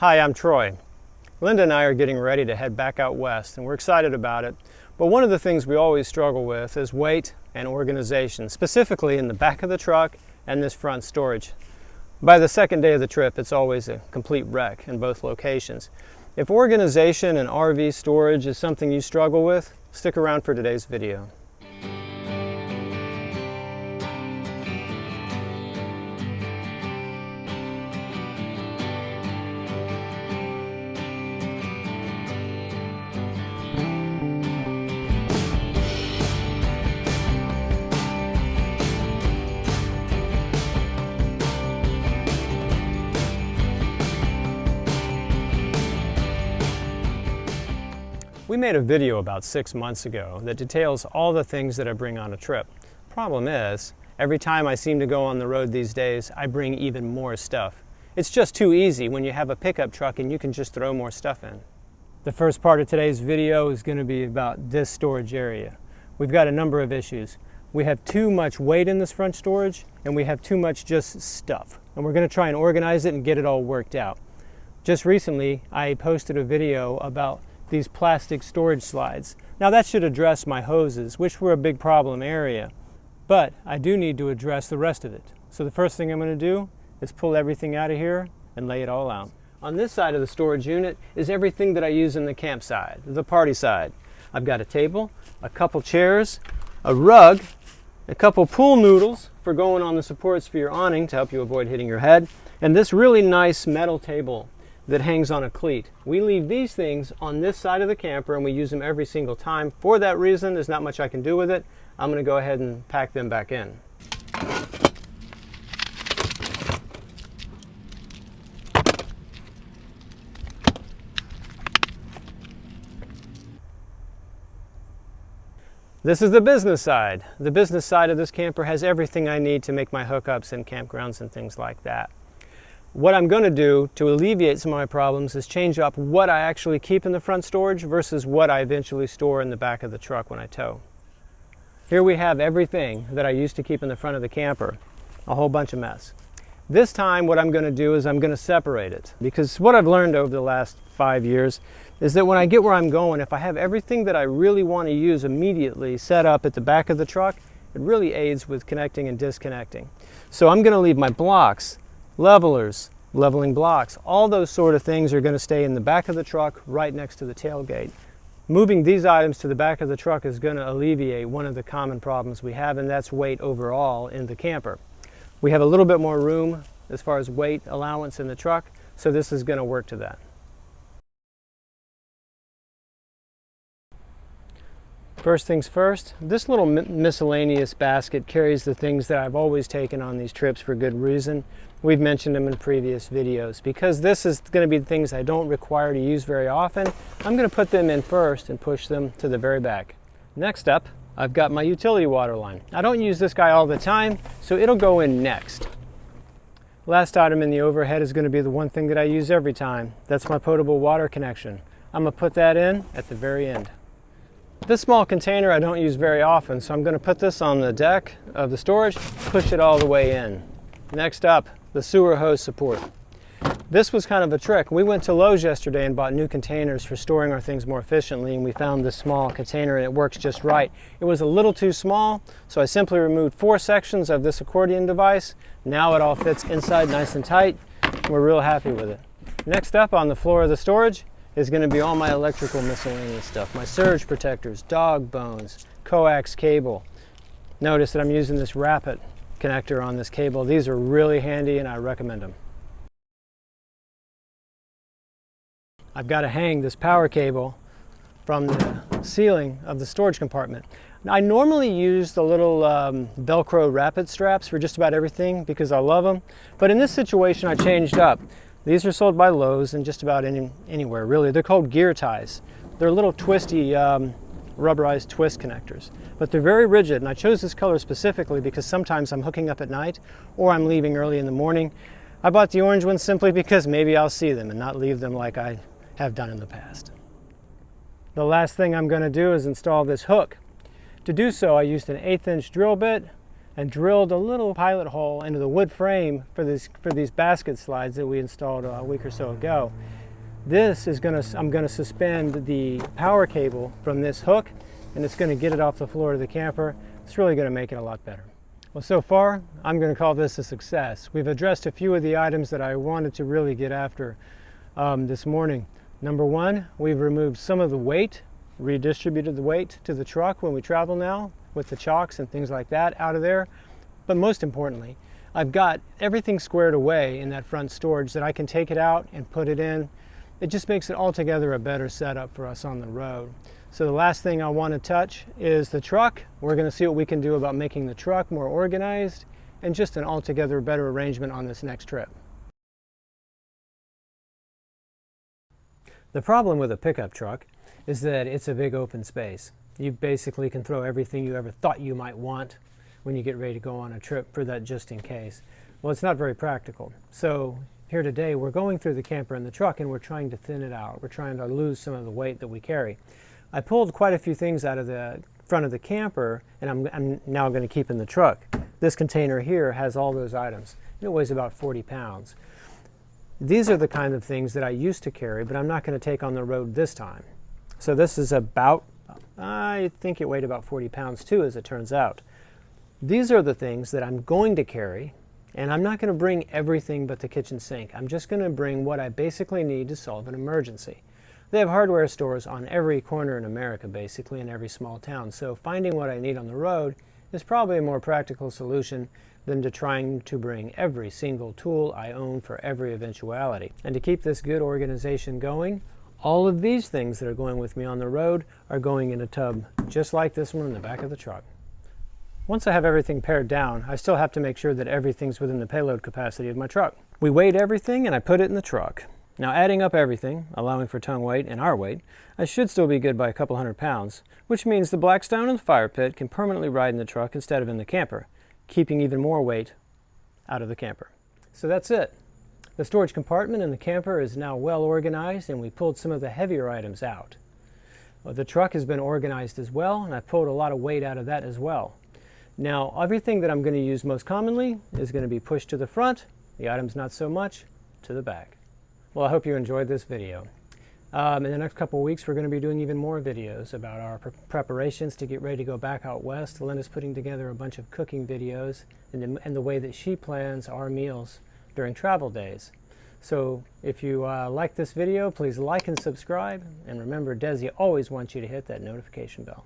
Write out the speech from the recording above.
Hi, I'm Troy. Linda and I are getting ready to head back out west, and we're excited about it. But one of the things we always struggle with is weight and organization, specifically in the back of the truck and this front storage. By the second day of the trip, it's always a complete wreck in both locations. If organization and RV storage is something you struggle with, stick around for today's video. We made a video about 6 months ago that details all the things that I bring on a trip. Problem is, every time I seem to go on the road these days, I bring even more stuff. It's just too easy when you have a pickup truck and you can just throw more stuff in. The first part of today's video is going to be about this storage area. We've got a number of issues. We have too much weight in this front storage, and we have too much just stuff. And we're going to try and organize it and get it all worked out. Just recently, I posted a video about these plastic storage slides. Now that should address my hoses, which were a big problem area, but I do need to address the rest of it. So the first thing I'm going to do is pull everything out of here and lay it all out. On this side of the storage unit is everything that I use in the campside, the party side. I've got a table, a couple chairs, a rug, a couple pool noodles for going on the supports for your awning to help you avoid hitting your head, and this really nice metal table that hangs on a cleat. We leave these things on this side of the camper and we use them every single time. For that reason, there's not much I can do with it. I'm going to go ahead and pack them back in. This is the business side. The business side of this camper has everything I need to make my hookups and campgrounds and things like that. What I'm going to do to alleviate some of my problems is change up what I actually keep in the front storage versus what I eventually store in the back of the truck when I tow. Here we have everything that I used to keep in the front of the camper, a whole bunch of mess. This time what I'm going to do is I'm going to separate it, because what I've learned over the last 5 years is that when I get where I'm going, if I have everything that I really want to use immediately set up at the back of the truck, it really aids with connecting and disconnecting. So I'm going to leave my blocks, levelers, leveling blocks, all those sort of things are going to stay in the back of the truck right next to the tailgate. Moving these items to the back of the truck is going to alleviate one of the common problems we have, and that's weight overall in the camper. We have a little bit more room as far as weight allowance in the truck, so this is going to work to that. First things first, this little miscellaneous basket carries the things that I've always taken on these trips for good reason. We've mentioned them in previous videos. Because this is going to be the things I don't require to use very often, I'm going to put them in first and push them to the very back. Next up, I've got my utility water line. I don't use this guy all the time, so it'll go in next. Last item in the overhead is going to be the one thing that I use every time. That's my potable water connection. I'm going to put that in at the very end. This small container I don't use very often, so I'm going to put this on the deck of the storage, push it all the way in. Next up, the sewer hose support. This was kind of a trick. We went to Lowe's yesterday and bought new containers for storing our things more efficiently, and we found this small container and it works just right. It was a little too small, so I simply removed 4 sections of this accordion device. Now it all fits inside nice and tight. We're real happy with it. Next up on the floor of the storage is going to be all my electrical miscellaneous stuff. My surge protectors, dog bones, coax cable. Notice that I'm using this Rapid connector on this cable. These are really handy and I recommend them. I've got to hang this power cable from the ceiling of the storage compartment. Now, I normally use the little Velcro Rapid straps for just about everything because I love them, but in this situation I changed up. These are sold by Lowe's and just about anywhere really. They're called gear ties. They're little twisty rubberized twist connectors, but they're very rigid, and I chose this color specifically because sometimes I'm hooking up at night or I'm leaving early in the morning. I bought the orange ones simply because maybe I'll see them and not leave them like I have done in the past. The last thing I'm going to do is install this hook. To do so, I used an 1/8 inch drill bit, and drilled a little pilot hole into the wood frame for these basket slides that we installed a week or so ago. This is I'm going to suspend the power cable from this hook, and it's going to get it off the floor of the camper. It's really going to make it a lot better. Well, so far, I'm going to call this a success. We've addressed a few of the items that I wanted to really get after this morning. Number one, we've removed some of the weight, redistributed the weight to the truck when we travel now with the chocks and things like that out of there. But most importantly, I've got everything squared away in that front storage that I can take it out and put it in. It just makes it altogether a better setup for us on the road. So the last thing I want to touch is the truck. We're going to see what we can do about making the truck more organized and just an altogether better arrangement on this next trip. The problem with a pickup truck is that it's a big open space. You basically can throw everything you ever thought you might want when you get ready to go on a trip for that just in case. Well, it's not very practical. So here today we're going through the camper and the truck and we're trying to thin it out. We're trying to lose some of the weight that we carry. I pulled quite a few things out of the front of the camper and I'm now going to keep in the truck. This container here has all those items. It weighs about 40 pounds. These are the kind of things that I used to carry, but I'm not going to take on the road this time. So this is about, I think it weighed about 40 pounds too, as it turns out. These are the things that I'm going to carry, and I'm not going to bring everything but the kitchen sink. I'm just going to bring what I basically need to solve an emergency. They have hardware stores on every corner in America, basically, in every small town. So finding what I need on the road is probably a more practical solution than to trying to bring every single tool I own for every eventuality. And to keep this good organization going, all of these things that are going with me on the road are going in a tub, just like this one in the back of the truck. Once I have everything pared down, I still have to make sure that everything's within the payload capacity of my truck. We weighed everything and I put it in the truck. Now adding up everything, allowing for tongue weight and our weight, I should still be good by a couple hundred pounds, which means the Blackstone and the fire pit can permanently ride in the truck instead of in the camper, keeping even more weight out of the camper. So that's it. The storage compartment in the camper is now well organized and we pulled some of the heavier items out. Well, the truck has been organized as well and I pulled a lot of weight out of that as well. Now everything that I'm going to use most commonly is going to be pushed to the front, the items not so much to the back. Well, I hope you enjoyed this video. In the next couple of weeks we're going to be doing even more videos about our preparations to get ready to go back out west. Linda's putting together a bunch of cooking videos and the way that she plans our meals during travel days. So if you like this video, please like and subscribe, and remember, Desi always wants you to hit that notification bell.